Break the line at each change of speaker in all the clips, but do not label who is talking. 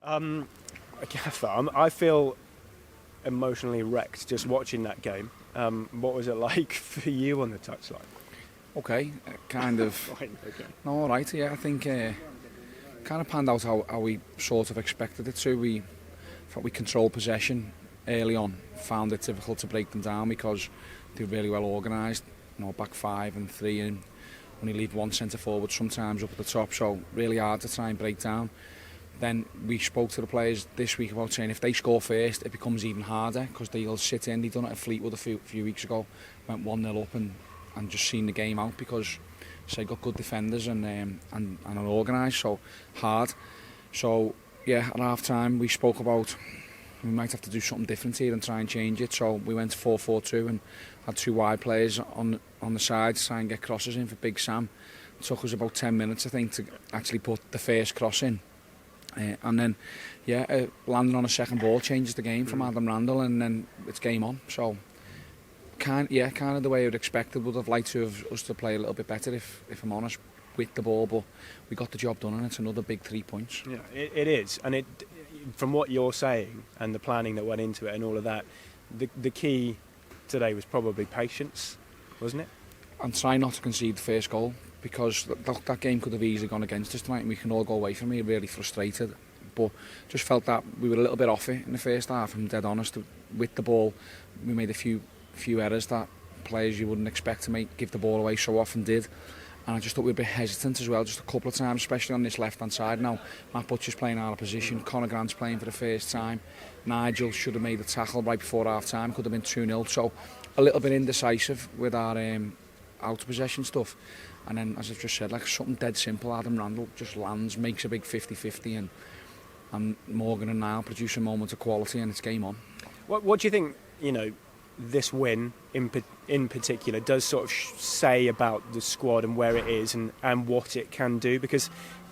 I feel emotionally wrecked just watching that game. What was it like for you on the touchline?
Okay, kind of.
Fine, okay.
No, all right. Yeah, I think kind of panned out how we sort of expected it to. We thought we controlled possession early on. Found it difficult to break them down because they were really well organised. Back 5 and 3, and only leave one centre forward sometimes up at the top. So really hard to try and break down. Then we spoke to the players this week about saying if they score first, it becomes even harder because they'll sit in. They've done it at Fleetwood a few weeks ago. Went 1-0 up and just seen the game out because they got good defenders and are organised, so hard. So yeah, at half time we spoke about we might have to do something different here and try and change it. So we went 4-4-2 and had 2 wide players on the side to try and get crosses in for Big Sam. It took us about 10 minutes, I think, to actually put the first cross in. And then, landing on a second ball changes the game from Adam Randall, and then it's game on. So, kind of the way I would expect it. Would have liked to have us to play a little bit better, if I'm honest, with the ball. But we got the job done, and it's another big 3 points.
Yeah, it is, and from what you're saying and the planning that went into it and all of that, the key today was probably patience, wasn't it?
And try not to concede the first goal, because that game could have easily gone against us tonight, and we can all go away from here really frustrated. But just felt that we were a little bit off it in the first half. I'm dead honest. With the ball, we made a few errors that players you wouldn't expect to give the ball away so often did. And I just thought we were a bit hesitant as well, just a couple of times, especially on this left-hand side now. Matt Butcher's playing out of position, Conor Grant's playing for the first time. Nigel should have made a tackle right before half-time, could have been 2-0. So a little bit indecisive with our out-of-possession stuff. And then, as I've just said, like something dead simple, Adam Randall just lands, makes a big 50-50, and Morgan and Niall produce a moment of quality, and it's game on.
What do you think, this win in particular does sort of say about the squad and where it is and what it can do? Because,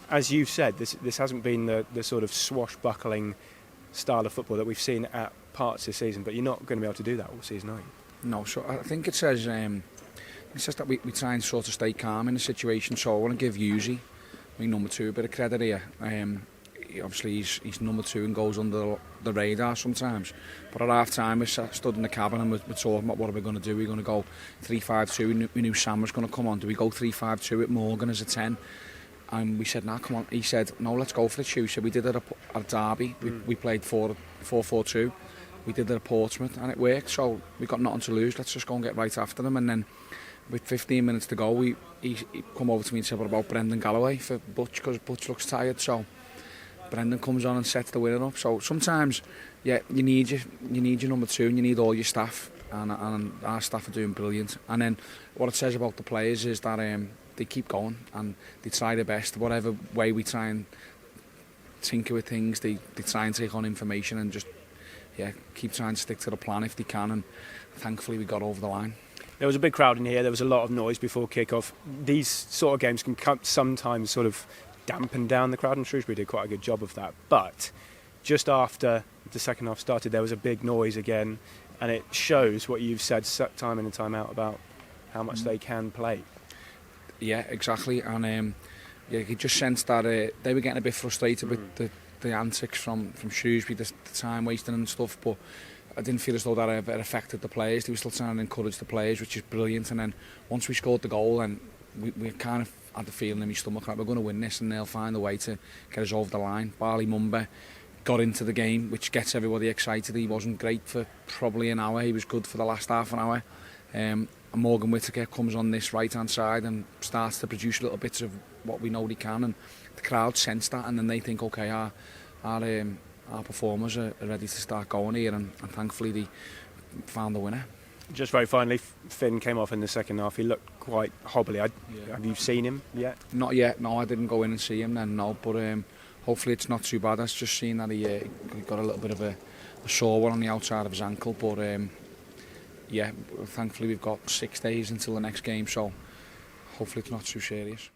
as you've said, this hasn't been the sort of swashbuckling style of football that we've seen at parts this season, but you're not going to be able to do that all season, are you?
No, so I think it says that we try and sort of stay calm in the situation. So I want to give Yuzi, number 2, a bit of credit here. Obviously he's number 2 and goes under the radar sometimes. But at half time we stood in the cabin and we're talking about what are we going to do. We're going to go 3-5-2. We knew Sam was going to come on. Do we go 3-5-2 with Morgan as a 10? And we said, come on. He said, no, let's go for it, Hugh. So we did it at Derby. We played 4-4-2. We did it at Portsmouth and it worked. So we got nothing to lose. Let's just go and get right after them. And then with 15 minutes to go, he come over to me and said, what about Brendan Galloway for Butch, because Butch looks tired. So Brendan comes on and sets the winner up. So sometimes, you need your number 2 and you need all your staff, and our staff are doing brilliant. And then what it says about the players is that they keep going and they try their best. Whatever way we try and tinker with things, they try and take on information and just keep trying to stick to the plan if they can. And thankfully we got over the line.
There was a big crowd in here. There was a lot of noise before kick-off. These sort of games can sometimes sort of dampen down the crowd, and Shrewsbury did quite a good job of that. But just after the second half started, there was a big noise again, and it shows what you've said time in and time out about how much they can play.
Yeah, exactly. And you just sensed that they were getting a bit frustrated with the antics from Shrewsbury, the time wasting and stuff, but I didn't feel as though that ever affected the players. They were still trying to encourage the players, which is brilliant. And then once we scored the goal, and we kind of had the feeling in my stomach that we're going to win this and they'll find a way to get us over the line. Barley Mumba got into the game, which gets everybody excited. He wasn't great for probably an hour. He was good for the last half an hour. And Morgan Whittaker comes on this right-hand side and starts to produce little bits of what we know he can. And the crowd sense that, and then they think, OK, our performers are ready to start going here, and thankfully they found the winner.
Just very finally, Finn came off in the second half. He looked quite hobbly. Have you seen him yet?
Not yet, no. I didn't go in and see him then, no. But hopefully it's not too bad. I've just seen that he got a little bit of a sore one on the outside of his ankle. But thankfully we've got 6 days until the next game, so hopefully it's not too serious.